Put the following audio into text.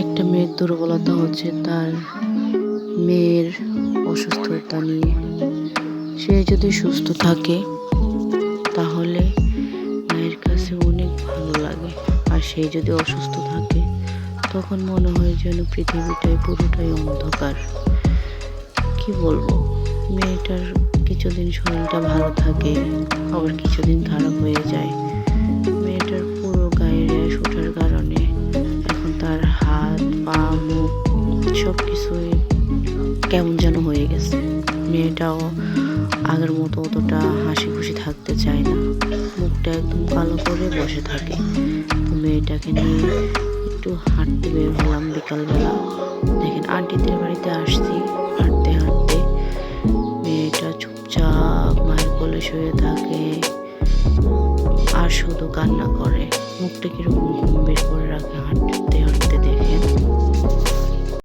একটা মেয়ের দুর্বলতা হচ্ছে তার মেয়ের অসুস্থতা নিয়ে। সে যদি সুস্থ থাকে তাহলে মায়ের কাছে অনেক ভালো লাগে, আর সে যদি অসুস্থ থাকে তখন মনে হয় যেন পৃথিবীটাই পুরোটাই অন্ধকার। কি বলবো, মেয়েটার কিছুদিন শরীরটা ভালো থাকে, আবার কিছুদিন খারাপ হয়ে যায়। মেয়েটার পুরো গায়ে র্যাশ ওঠার কারণে এখন তার হাত পা মুখ সব কিছুই কেমন যেন হয়ে গেছে। মেয়েটাও আগের মতো অতটা হাসি খুশি থাকতে চায় না, মুখটা একদম কালো করে বসে থাকে। তো মেয়েটাকে নিয়ে একটু হাঁটতে বের হলাম বিকালবেলা। দেখেন আন্টিদের বাড়িতে আসছি, হাঁটতে হাঁটতে মেয়েটা চুপচাপ মায়ের কোলে শুয়ে থাকে আর শুধু কান্না করে, মুখটা কিরকম গম্ভীর করে রাখে হাঁটতে হাঁটতে।